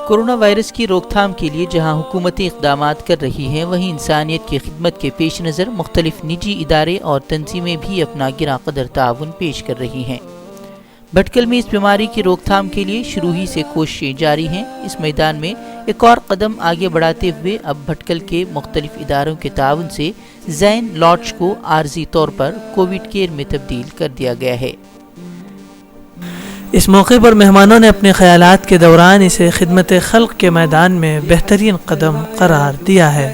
Corona virus की रोकथाम के लिए जहां हुकूमती इक़दामात कर रही हैं, वहीं इंसानियत की खिदमत के पेश नज़र मुख्तलिफ निजी इदारे और तंजीमें भी अपना गिरा कदर ताउन पेश कर रही हैं। भटकल में इस बीमारी की रोकथाम के लिए शुरू ही से कोशिशें जारी हैं। इस मैदान में एक और कदम आगे बढ़ाते हुए अब भटकल के मुख्तलिफ इदारों के ताउन से जैन लॉज को आर्जी तौर पर कोविड केयर में तब्दील कर दिया गया है। इस मौके पर मेहमानों ने अपने ख्यालात के दौरान इसे खिदमत खल्क के मैदान में बेहतरीन कदम करार दिया है।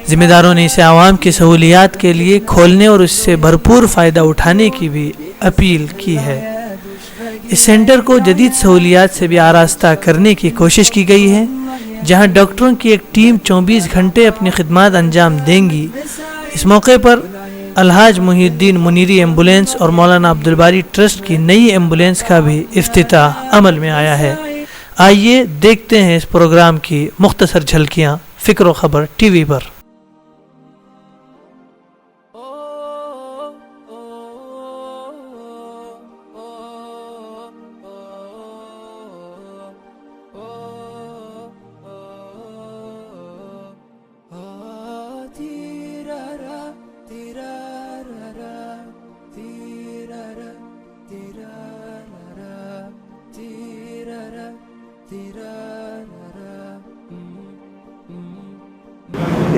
ज़िम्मेदारों ने इसे आवाम की सहूलियात के लिए खोलने और उससे भरपूर फ़ायदा उठाने की भी अपील की है। इस सेंटर को जदीद सहूलियात से भी आरास्ता करने की कोशिश की गई है, जहां डॉक्टरों की एक टीम 24 घंटे अपनी खिदमत अंजाम देंगी। इस मौके पर अलहाज मुहीउद्दीन मुनीरी एम्बुलेंस और मौलाना अब्दुल बारी ट्रस्ट की नई एम्बुलेंस का भी इफ्तिताह अमल में आया है। आइए देखते हैं इस प्रोग्राम की मुख्तसर झलकियाँ फ़िक्र खबर टीवी पर।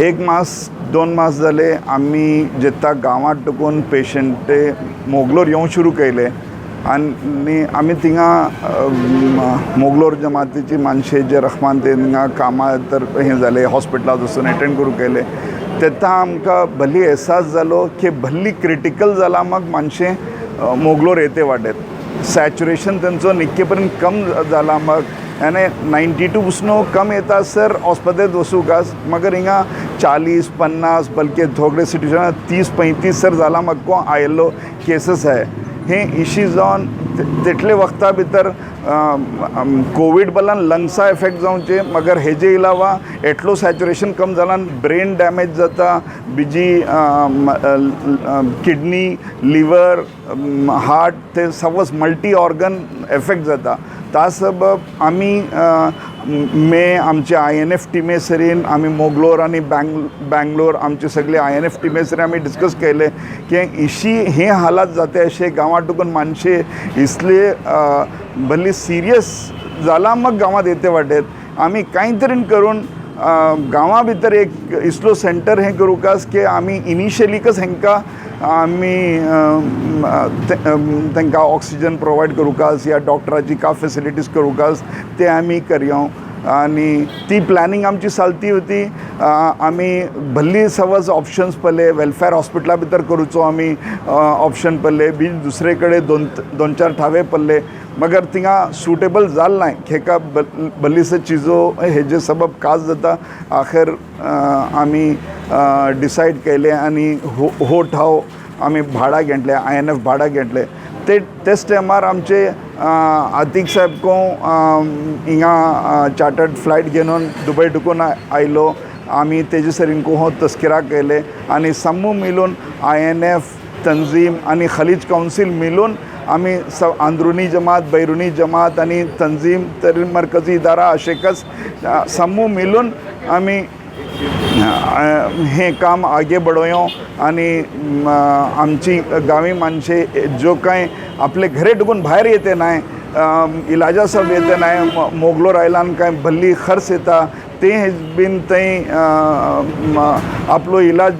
एक मास 2 मास जाले आम्ही जेता गांवात टुकून पेशंट मोगलोर येवंक शुरू केले आनी आमी थिंगा मोगलोर जमातीची मानशे जे रखमान ते थिंगा कामां तर हें जाले हॉस्पिटलांत वचून एटेंड करूंक केले तेन्ना आमकां भली एहसास जालो की भल्ली क्रिटिकल जाला मग मानशे मोगलोर येते वाटेत सॅच्युरेशन तेंचो निक्के पर्यंत कम जाला मग यानी 92 उसनो कम येता सर हॉस्पिटल वसूकास मगर हिंगा 40-50 बल्कि थोड़े सिट्युएशन 30-35 सर जाला मग आयल्लो केसेस है हे इशी जावन तितले वक्ता भितर कोविड बलान लंग्सा इफेक्ट जावचे मगर हेजे इलावा एटलो सॅच्युरेशन कम जालान ब्रेन डॅमेज जाता बीजी किडनी लिवर हार्ट ते सगळं मल्टी ऑर्गन इफेक्ट जाता ता सबब आमी आमचे INF टिमे सरीन आमी मोगलोर आनी बँगलोर आमचे सगळे INF टिमे सरीन आमी डिस्कस केले की इशी हे हालात जाते अशे गांवात टुकून मानशे इसले भली सिरियस जाला मग गांवात येते वाटेत आमी कांय तरी करून गांवा भितर एक इसलो सेंटर हें करूकास की आमी इनिशियलीकच हेंकां आमी तांकां ऑक्सिजन प्रोवायड करूकास या डॉक्टराची का फॅसिलिटीज करूकास ते आमी करया आनी ती प्लॅनिंग आमची चलती होती आमी भल्ली सवज ऑप्शन्स पळयले वेलफेअर हॉस्पिटला भितर करूचो आमी ऑप्शन पळयले बी दुसरे कडेन 2-4 ठावे पळयले मगर थिंगा सुटेबल जाल ना हेका भल्लीस चिजो हेजे सबब काज जाता आखिर आमी डिसायड केले आनी हो ठाव आमी भाडा घेतले INF भाडा घेतले तेच टायमार आमचे आतीक साहेब को हिंगा चार्टर्ड फ्लायट घेवन दुबय टुकून आयलो आमी तेजे सरीन को हो तस्किरा केले आनी समूह मिलून INF तंजीम आनी खलीज काउंसिल मिलून आमी अंदरूनी जमात बैरूनी जमात आनी तंजीम तर मरकजी इदारा अशेकच समूह मिलून आमी हे काम आगे बढ़ोयो आनी आमची गांवी मानशे जो कांय आपले घरे टुकून भायर येते नाय इलाजा सब येते नाय मोगलोर आयलान कांय भल्ली खर्च येता ते बीन थंय आपलो इलाज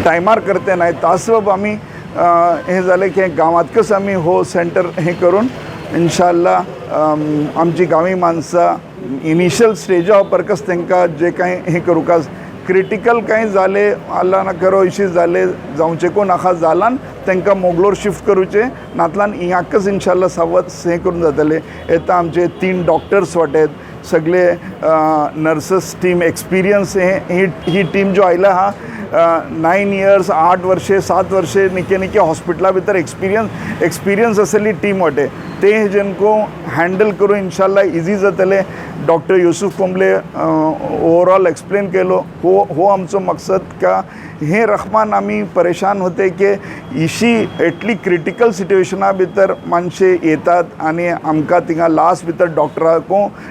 टायमार करते नाय ता सबब आमी हे जाले की गांवांतकच आमी हो सेंटर हे करून इंशाअल्लाह आमची गांवी माणसां इनिशियल स्टेजा परकस तांकां जे कांय हे करूकास क्रिटिकल कांय जाले अल्ला ना करो इशी जाले जावचे को नाका जालान तांकां मोगलोर शिफ्ट करूचे नातल्यान हिंगाकच इंशाअल्लाह सावध हे करून जातले येता आमचे 3 डॉक्टर्स वाटेत सगळे नर्सेस टीम एक्सपिरियन्स ही टीम जो आयला हा 9 इयर्स 8 वर्षे 7 वर्षे निके हॉस्पिटला भितर एक्सपिरियन्स आसली टीम वाटे ते जेनको हँडल करून इंशाअल्लाह इजी जातले डॉक्टर युसूफ कोंबले ओवरऑल एक्सप्लेन केलो हो आमचो मकसद का हे रखमान आमी परेशान होते की इशी एटली क्रिटिकल सिट्युएशना भितर माणसे येतात आणि आमकां थिंगा लास्ट भितर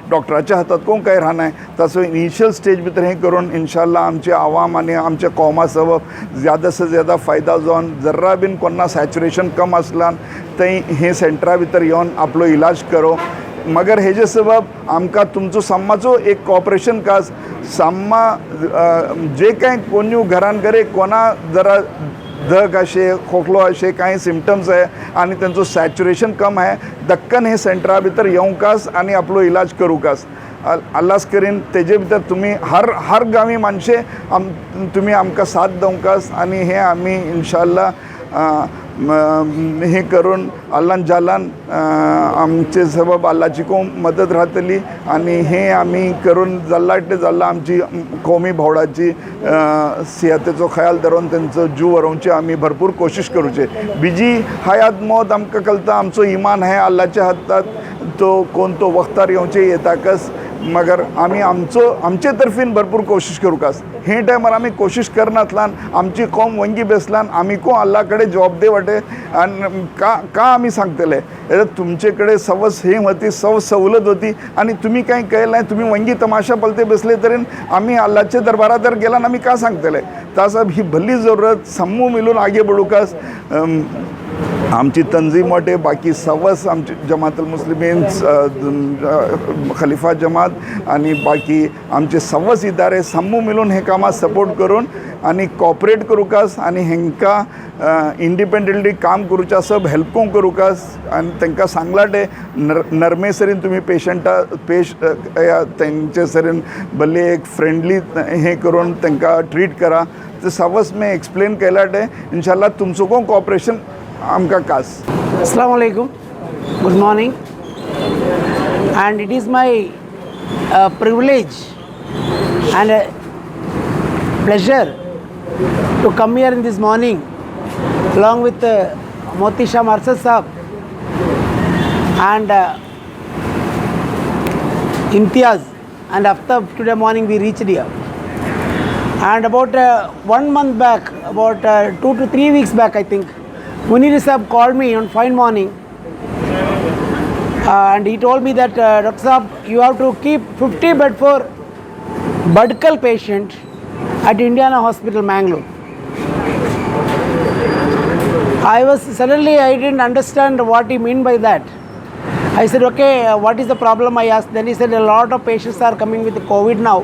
डॉक्टराच्या हातात कोण काय राहनाय तसो इनिशियल स्टेज भितर हे करून इंशाल्लाह आमचे आवाम आणि आमच्या कौमा सबब ज़्यादा से ज़्यादा फायदा जावन जर्रा बीन कोन्ना सॅच्युरेशन कम असलान थंय हे सेंटरा भितर येवन आपलो इलाज करो मगर हेजे सबब आमकां तुमचो साम्माचो एक कॉपरेशन काज साम्मा जे कांय कोण्यो घरान घरे कोणा जरा धग असे खोकलो असे काही सिम्पटम्स आहे आणि त्यांचं सॅच्युरेशन कम आहे दक्कन हे सेंटरा भितर येवकास आणि आपलो इलाज करूकास अल्लास करीन तेजे भितर तुम्ही हर गावी माणसे तुम्ही आमकां साथ दवकास आणि हे आम्ही इंशाल्लाह हे करून अल्लान जालान आमचे सबब अल्लाची कोण मदत राहतली आणि हे आम्ही करून जल्लाटे जल्ला आमची कौमी भावडाची सेहतेचो ख्याल धरून त्यांचं जीव व्हरोवचे आम्ही भरपूर कोशिश करूचे बीजी हयात मौत आमकां कळटा आमचो इमान आहे अल्लाच्या हातात तो कोण तो वक्तार येवचे येताकच मगर आम्ही आमचे तर्फीन भरपूर कोशिश करूकास हे टायमार आम्ही कोशिश करनातल्यान आमची कौम वंगी बेसल्यान आम्ही को अल्लाकडे जॉब दे वाटे आणि का आम्ही सांगतले तुमचेकडे सवस हे होती सवलत होती आणि तुम्ही काही केलं नाही तुम्ही वंगी तमाशा पलते बसले तरी आम्ही अल्लाच्या दरबारात जर गेला आम्ही का सांगतले तासाब ही भली जरूरत समूह मिळून आगे बढूकास आमची तंजीम वाटे बाकी सवस आमची जमातुल मुस्लिमीन खलिफा जमात आणि बाकी आमचे सवस इदारे समूह मिळून हे कामात सपोर्ट करून आणि कॉपरेट करूकास आणि हेंका इंडिपेंडंटली काम करूच्या सब हेल्प करूकास आणि तांकां सांगलाटे नरमे सरीन तुम्ही त्यांचे सरीन भले एक फ्रेंडली हे करून तांकां ट्रीट करा ते सवस में एक्सप्लेन केलाटे इंशाल्लाह तुमचो को कॉपरेशन आमका कास Assalamu alaikum, good morning, and it is my privilege and pleasure to come here in this morning along with Moti Shah Marsad Sahab and Imtiaz and Aftab. Today morning we reached here, and about 1 month back, about 2 to 3 weeks back I think, Munir Sahab called me on fine morning and he told me that Dr. Sahab, you have to keep 50 bed for Badkal patient at Indiana Hospital, Mangalore. I didn't understand what he meant by that. I said, okay, what is the problem? I asked. Then he said, a lot of patients are coming with COVID now.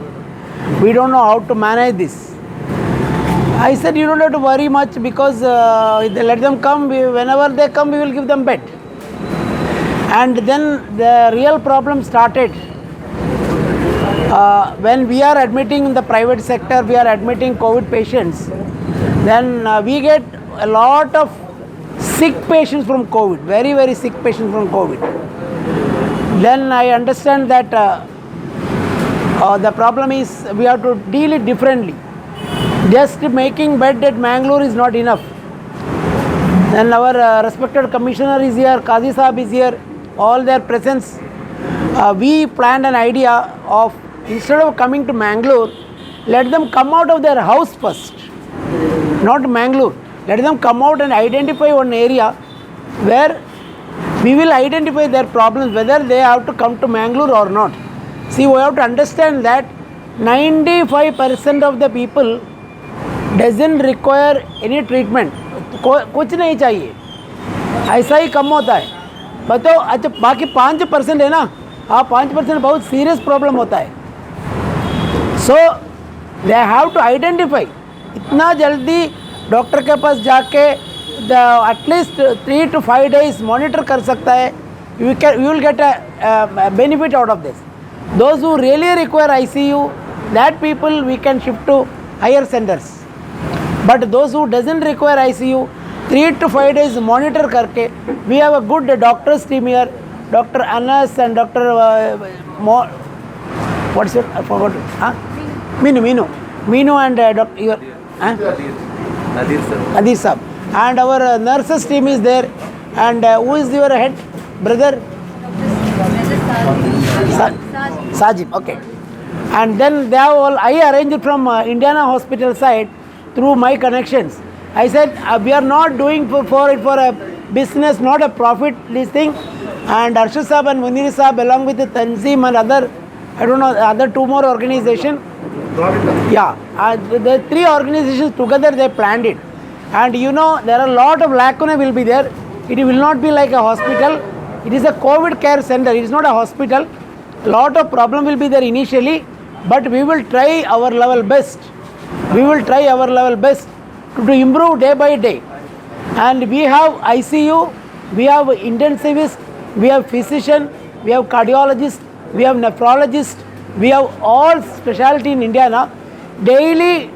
We don't know how to manage this. I said, you don't have to worry much because they let them come. Whenever they come, we will give them bed. And then the real problem started. When we are admitting in the private sector, we are admitting COVID patients. Then we get a lot of sick patients from COVID, very, very sick patients from COVID. Then I understand that the problem is we have to deal it differently. Just making bed at Mangalore is not enough. Then our respected commissioner is here, Qazi Sahab is here, all their presence. We planned an idea of, instead of coming to Mangalore, let them come out of their house first, not Mangalore. Let them come out and identify one area where we will identify their problems, whether they have to come to Mangalore or not. See, we have to understand that 95% of the people doesn't require any treatment. कुछ नहीं चाहिए, ऐसा ही कम होता है। बताओ, अच्छा बाकी 5% है ना, हाँ 5% बहुत सीरियस प्रॉब्लम होता है। सो दे हैव टू आइडेंटिफाई, इतना जल्दी डॉक्टर के पास जाके एटलीस्ट 3 to 5 days मॉनिटर कर सकता है। You will get a benefit out of this. Those who really require ICU, that people we can shift to higher centers. But those who doesn't require ICU, 3 to 5 days monitor karke, we have a good doctors team here, Dr. Anas and Dr. What's your, I forgot, huh? Minu and Dr. Your, huh? Nadir Sahab. And our nurses team is there, and who is your head brother? Sajib, okay. And then they have all, I arranged it from Indiana Hospital side through my connections. I said we are not doing for a business, not a profit, this thing. And Arshad Saab and Munir Saab along with the Tanzim and other, I don't know, other two more organizations. Yeah, the three organizations together they planned it. And you know, there are a lot of lacuna will be there. It will not be like a hospital. It is a COVID care center. It is not a hospital. A lot of problem will be there initially, but we will try our level best. We will try our level best to improve day by day. And we have ICU, we have intensivist, we have physician, we have cardiologist, we have nephrologist, we have all specialty in India now. Daily,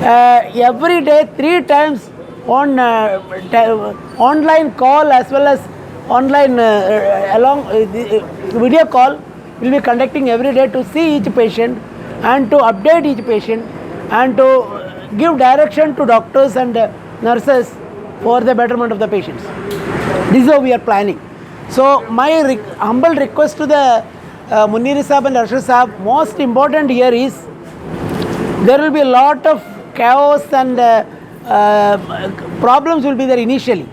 every day, 3 times on online call as well as online video call will be conducting every day to see each patient and to update each patient and to give direction to doctors and nurses for the betterment of the patients. This is how we are planning. So my humble request to the Munir Saab and Arshad Saab, most important here is there will be a lot of chaos and problems will be there initially,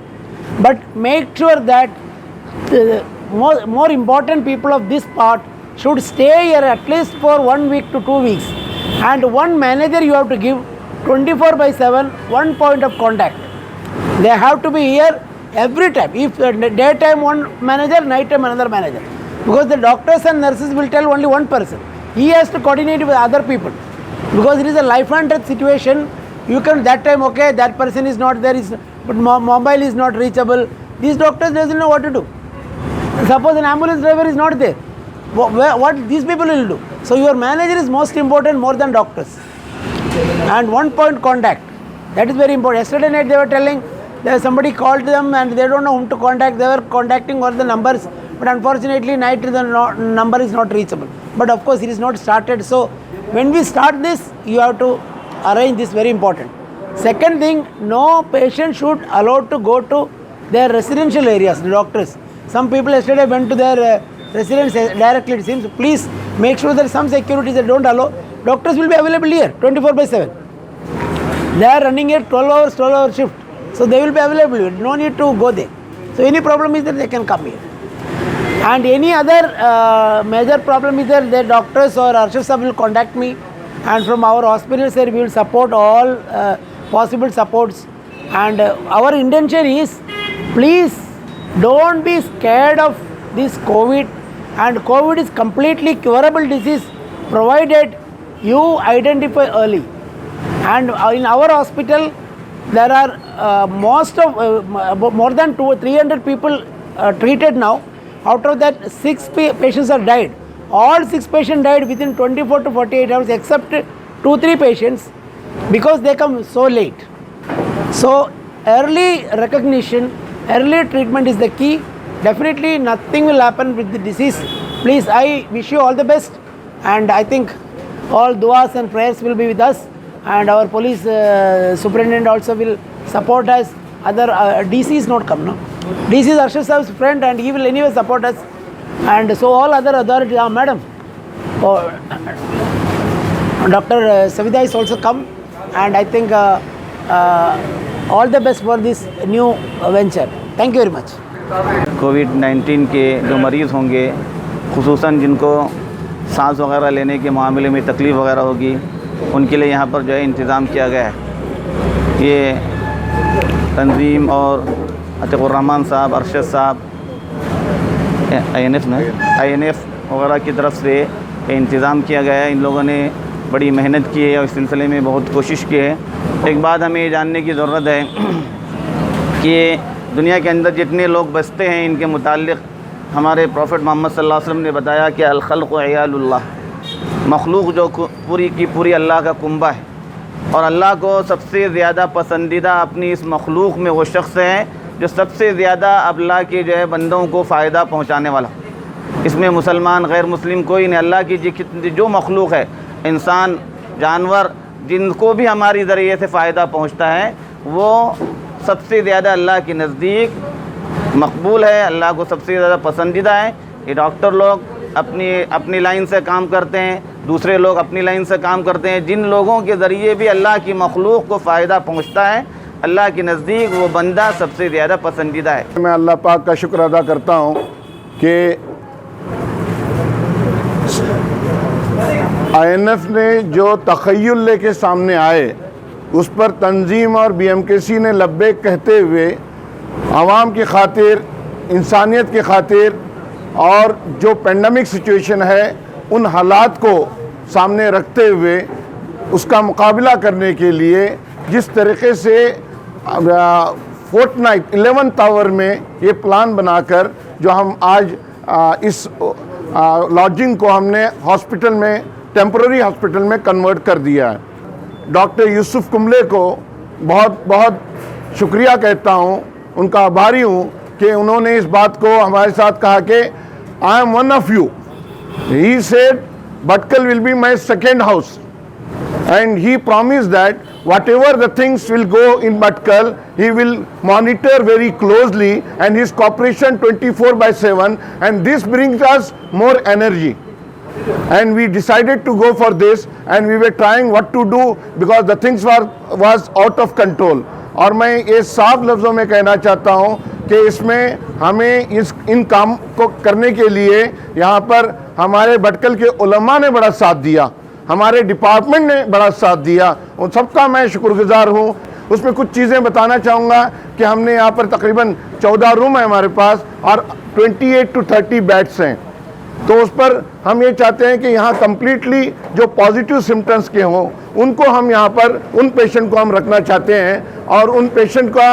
but make sure that the more important people of this part should stay here at least for 1 week to 2 weeks, and one manager you have to give 24/7, one point of contact. They have to be here every time. If daytime one manager, night time another manager, because the doctors and nurses will tell only one person. He has to coordinate with other people, because it is a life and death situation. You can that time, okay, that person is not there, but mobile is not reachable. These doctors doesn't know what to do. Suppose an ambulance driver is not there, what these people will do? So your manager is most important more than doctors. And one point contact, that is very important. Yesterday night they were telling that somebody called them and they don't know whom to contact. They were contacting all the numbers, but unfortunately night the number is not reachable. But of course it is not started. So when we start this, you have to arrange this, very important. Second thing, no patient should allowed to go to their residential areas, the doctors. Some people yesterday went to their residence directly, it seems. Please make sure there is some security that don't allow. Doctors will be available here 24/7. They are running a 12-hour shift. So they will be available here. No need to go there. So any problem is that they can come here. And any other major problem is there, the doctors or Arshad Saab will contact me. And from our hospital side, we will support all possible supports. And our intention is, please don't be scared of this COVID. And COVID is completely curable disease, provided you identify early. And in our hospital, there are more than 300 people treated now. Out of that, 6 patients have died. All 6 patients died within 24 to 48 hours, except 2-3 patients, because they come so late. So early recognition, early treatment is the key. Definitely nothing will happen with the disease. Please, I wish you all the best, and I think all duas and prayers will be with us, and our police superintendent also will support us. Other DC is not come, no? DC is Arshad Saab's friend and he will anyway support us, and so all other authorities, madam, Dr. Savita is also come, and I think all the best for this new venture. Thank you very much. कोविड-19 के जो मरीज़ होंगे, खुसूसन जिनको सांस वगैरह लेने के मामले में तकलीफ़ वगैरह होगी, उनके लिए यहाँ पर जो है इंतज़ाम किया गया है। ये तंजीम और अतीकुर्रहमान साहब, अरशद साहब, INF वगैरह की तरफ से इंतज़ाम किया गया है। इन लोगों ने बड़ी मेहनत की है और इस सिलसिले में बहुत कोशिश की है। एक बात हमें ये जानने की ज़रूरत है कि दुनिया के अंदर जितने लोग बसते हैं, इनके मुताल्लिक़ हमारे प्रॉफिट मोहम्मद सल्लल्लाहु अलैहि वसल्लम ने बताया कि अल-खल्क़ु इयालुल्लाह, मखलूक जो पूरी की पूरी अल्लाह का कुंबा है, और अल्लाह को सबसे ज़्यादा पसंदीदा अपनी इस मखलूक में वो शख्स है जो सबसे ज़्यादा अल्लाह के जो है बंदों को फ़ायदा पहुँचाने वाला। इसमें मुसलमान गैर मुस्लिम कोई नहीं। अल्लाह की जो मखलूक है, इंसान, जानवर, जिनको भी हमारी ज़रिए से फ़ायदा पहुँचता है, वो सबसे ज़्यादा अल्लाह के नज़दीक मकबूल है, अल्लाह को सबसे ज़्यादा पसंदीदा है। ये डॉक्टर लोग अपनी लाइन से काम करते हैं, दूसरे लोग अपनी लाइन से काम करते हैं। जिन लोगों के ज़रिए भी अल्लाह की मखलूक को फ़ायदा पहुँचता है, अल्लाह के नज़दीक वो बंदा सबसे ज़्यादा पसंदीदा है। मैं अल्लाह पाक का शुक्र अदा करता हूँ कि INF ने जो तख़य्युल लेके सामने आए उस पर तंजीम और BMKC ने लब्बैक कहते हुए आवाम की खातिर, इंसानियत की खातिर और जो पेंडेमिक सिचुएशन है उन हालात को सामने रखते हुए उसका मुकाबला करने के लिए जिस तरीके से फोर्टनाइट 11th आवर में ये प्लान बनाकर जो हम आज इस लॉजिंग को हमने हॉस्पिटल में, टेम्पररी हॉस्पिटल में कन्वर्ट कर दिया है। डॉक्टर यूसुफ कुंबले को बहुत बहुत शुक्रिया कहता हूँ, उनका आभारी हूँ कि उन्होंने इस बात को हमारे साथ कहा कि I am one of you. He said Bhatkal will be my second house, and he promised that whatever the things will go in Bhatkal, he will monitor very closely and his cooperation 24/7, and this brings us more energy. And we decided to go for this, and we were trying what to do because the things was out of control. और मैं ये साफ लफ्ज़ों में कहना चाहता हूँ कि इसमें हमें इन काम को करने के लिए यहाँ पर हमारे भटकल के उलमा ने बड़ा साथ दिया, हमारे डिपार्टमेंट ने बड़ा साथ दिया, उन सबका मैं शुक्रगुजार हूँ। उसमें कुछ चीज़ें बताना चाहूँगा कि हमने यहाँ पर तकरीबन 14 रूम है हमारे पास और 28 to 30 बेड्स हैं। तो उस पर हम ये चाहते हैं कि यहाँ कम्प्लीटली जो पॉजिटिव सिम्टम्स के हों उनको हम यहाँ पर उन पेशेंट को हम रखना चाहते हैं। और उन पेशेंट का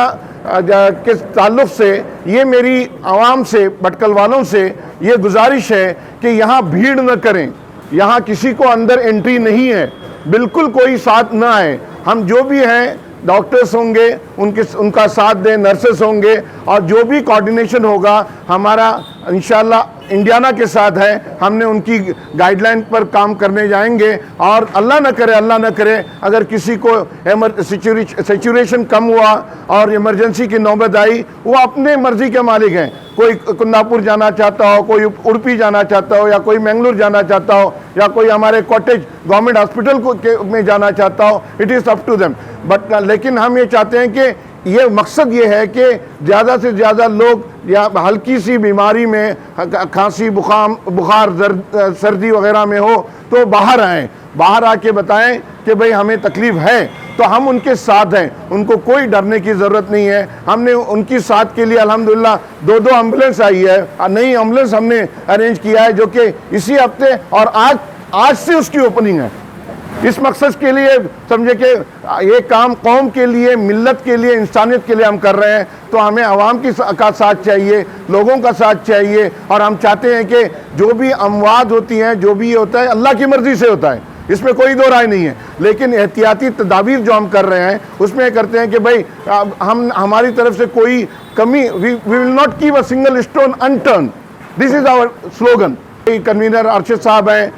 के ताल्लुक़ से ये मेरी आवाम से, भटकल वालों से ये गुजारिश है कि यहाँ भीड़ न करें, यहाँ किसी को अंदर एंट्री नहीं है, बिल्कुल कोई साथ ना आए। हम जो भी हैं डॉक्टर्स होंगे उनका साथ दें, नर्सेस होंगे और जो भी कोऑर्डिनेशन होगा हमारा इंशाल्लाह इंडियाना के साथ है। हमने उनकी गाइडलाइन पर काम करने जाएंगे और अल्लाह न करे अगर किसी को सैचुरेशन कम हुआ और इमरजेंसी की नौबत आई, वो अपने मर्जी के मालिक हैं। कोई कुंदापुर जाना चाहता हो, कोई उड़पी जाना चाहता हो, या कोई मैंगलोर जाना चाहता हो, या कोई हमारे कॉटेज गवर्नमेंट हॉस्पिटल में जाना चाहता हो, it is up to them. But लेकिन हम ये चाहते हैं कि ये मकसद ये है कि ज़्यादा से ज़्यादा लोग या हल्की सी बीमारी में, खांसी, बुखार, सर्दी वगैरह में हो तो बाहर आएँ, बाहर आके बताएं कि भाई हमें तकलीफ़ है, तो हम उनके साथ हैं, उनको कोई डरने की ज़रूरत नहीं है। हमने उनकी साथ के लिए अल्हम्दुलिल्लाह 2 एम्बुलेंस आई है, नई एम्बुलेंस हमने अरेंज किया है जो कि इसी हफ्ते और आज से उसकी ओपनिंग है। इस मकसद के लिए समझे कि ये काम कौम के लिए, मिल्लत के लिए, इंसानियत के लिए हम कर रहे हैं, तो हमें आवाम का साथ चाहिए, लोगों का साथ चाहिए। और हम चाहते हैं कि जो भी अमवात होती हैं, जो भी होता है अल्लाह की मर्ज़ी से होता है, इसमें कोई दो राय नहीं है। लेकिन एहतियाती तदाबीर जो हम कर रहे हैं उसमें करते हैं कि भाई हमारी तरफ से कोई कमी, we will not keep a single stone unturned, this is our slogan. Convener Arshad साहब हैं,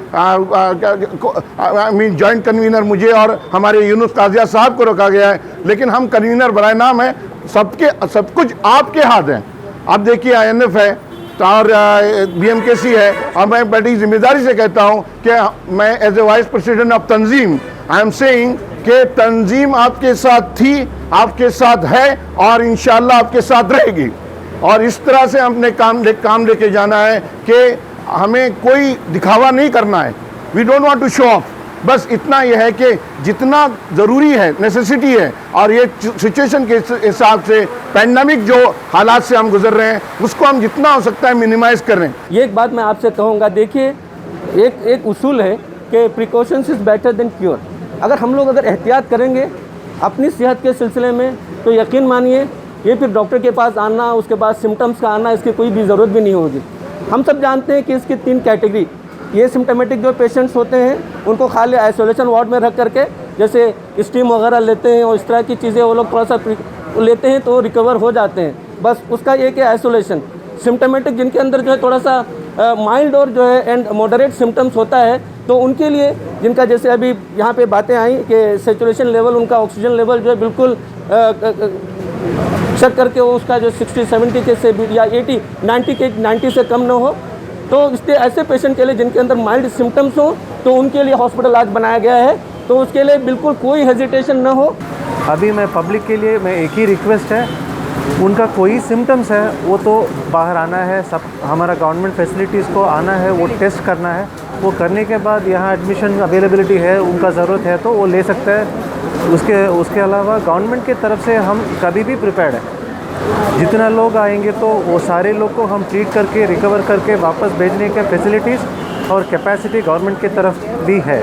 जॉइंट कन्वीनर मुझे और हमारे यूनुस काजिया साहब को रखा गया है, लेकिन हम कन्वीनर बराए नाम है, सब कुछ आपके हाथ है। अब देखिए INF है और BMKC है, और मैं बड़ी जिम्मेदारी से कहता हूँ कि मैं as a vice president of तंजीम आई एम सेइंग कि तंजीम आपके साथ थी, आपके साथ है और इंशाल्लाह आपके साथ रहेगी। और इस तरह से हमने काम लेके जाना है कि हमें कोई दिखावा नहीं करना है, we don't want to show off. बस इतना यह है कि जितना ज़रूरी है, नेसेसिटी है, और ये सिचुएशन के हिसाब से पैंडमिक जो हालात से हम गुजर रहे हैं उसको हम जितना हो सकता है मिनिमाइज़ कर रहे हैं। ये एक बात मैं आपसे कहूँगा, देखिए एक उसूल है कि precautions is better than cure. अगर हम लोग एहतियात करेंगे अपनी सेहत के सिलसिले में तो यकीन मानिए ये फिर डॉक्टर के पास आना, उसके बाद सिम्टम्स का आना, इसकी कोई भी ज़रूरत भी नहीं होगी। हम सब जानते हैं कि इसकी 3 कैटेगरी, ये सिम्टमेटिक जो पेशेंट्स होते हैं उनको खाली आइसोलेशन वार्ड में रख करके जैसे स्टीम वगैरह लेते हैं और इस तरह की चीज़ें वो लोग थोड़ा सा लेते हैं तो रिकवर हो जाते हैं, बस उसका एक है आइसोलेशन। सिम्टमेटिक जिनके अंदर जो है थोड़ा सा माइल्ड और जो है एंड मॉडरेट सिम्टम्स होता है, तो उनके लिए जिनका जैसे अभी यहाँ पे बातें आई कि सेचुरेशन लेवल, उनका ऑक्सीजन लेवल जो है बिल्कुल चेक करके वो उसका जो 60-70 के से या 80-90 से कम ना हो, तो इसके ऐसे पेशेंट के लिए जिनके अंदर माइल्ड सिम्टम्स हो तो उनके लिए हॉस्पिटल आज बनाया गया है, तो उसके लिए बिल्कुल कोई हेजिटेशन ना हो। अभी मैं पब्लिक के लिए मैं एक ही रिक्वेस्ट है, उनका कोई सिम्टम्स है वो तो बाहर आना है, सब हमारा गवर्नमेंट फैसिलिटीज़ को आना है, वो टेस्ट करना है, वो करने के बाद यहाँ एडमिशन अवेलेबिलिटी है, उनका ज़रूरत है तो वो ले सकता है। उसके अलावा गवर्नमेंट की तरफ से हम कभी भी प्रिपेयर्ड है, जितना लोग आएंगे तो वो सारे लोग को हम ट्रीट करके रिकवर करके वापस भेजने के फैसिलिटीज़ और कैपेसिटी गवर्नमेंट की तरफ भी है।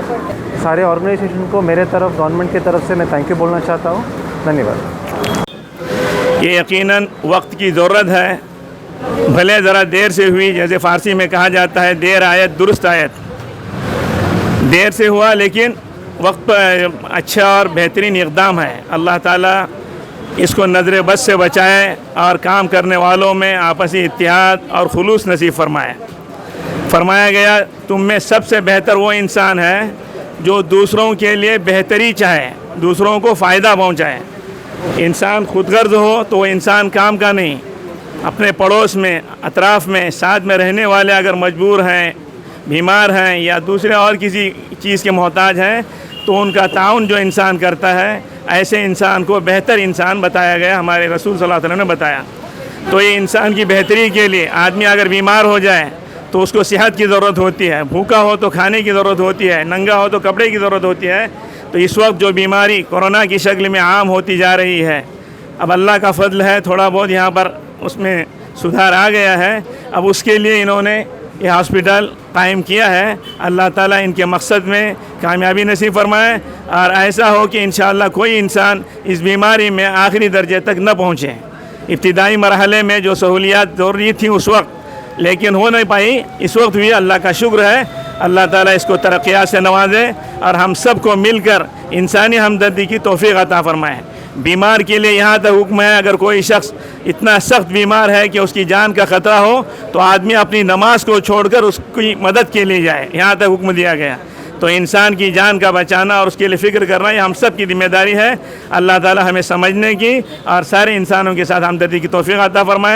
सारे ऑर्गेनाइजेशन को मेरे तरफ गवर्नमेंट की तरफ से मैं थैंक यू बोलना चाहता हूँ। धन्यवाद। ये यकीनन वक्त की ज़रूरत है, भले ज़रा देर से हुई, जैसे फ़ारसी में कहा जाता है देर आयत दुरुस्त आयत। देर से हुआ लेकिन वक्त पर अच्छा और बेहतरीन इक़दाम है। अल्लाह ताला इसको नज़र बद से बचाए और काम करने वालों में आपसी इत्तेहाद और खुलूस नसीब फरमाए। फरमाया गया तुम में सबसे बेहतर वो इंसान है जो दूसरों के लिए बेहतरी चाहे, दूसरों को फ़ायदा पहुँचाए। इंसान खुदगर्ज हो तो वो इंसान काम का नहीं। अपने पड़ोस में, अतराफ़ में, साथ में रहने वाले अगर मजबूर हैं, बीमार हैं या दूसरे और किसी चीज़ के मोहताज हैं तो उनका ताउन जो इंसान करता है, ऐसे इंसान को बेहतर इंसान बताया गया, हमारे रसूल सल्लल्लाहु अलैहि वसल्लम ने बताया। तो ये इंसान की बेहतरी के लिए आदमी अगर बीमार हो जाए तो उसको सेहत की ज़रूरत होती है, भूखा हो तो खाने की ज़रूरत होती है, नंगा हो तो कपड़े की ज़रूरत होती है। तो इस वक्त जो बीमारी कोरोना की शक्ल में आम होती जा रही है, अब अल्लाह का फ़ضल है थोड़ा बहुत यहाँ पर उसमें सुधार आ गया है। अब उसके लिए इन्होंने ये हॉस्पिटल कायम किया है। अल्लाह ताला इनके मकसद में कामयाबी नसीब फरमाए और ऐसा हो कि इंशाअल्लाह कोई इंसान इस बीमारी में आखिरी दर्जे तक न पहुँचे। इब्तिदाई मरहले में जो सहूलियात ज़रूरी थी उस वक्त लेकिन हो नहीं पाई, इस वक्त भी अल्लाह का शुक्र है। अल्लाह ताला इसको तरक्यात से नवाजे और हम सब को मिलकर इंसानी हमदर्दी की तौफीक अता फरमाए। बीमार के लिए यहाँ तक हुक्म है, अगर कोई शख्स इतना सख्त बीमार है कि उसकी जान का ख़तरा हो तो आदमी अपनी नमाज को छोड़कर उसकी मदद के लिए जाए, यहाँ तक हुक्म दिया गया। तो इंसान की जान का बचाना और उसके लिए फ़िक्र करना ये हम सब की जिम्मेदारी है। अल्लाह ताला हमें समझने की और सारे इंसानों के साथ हमदर्दी की तौफीक अता फरमाए।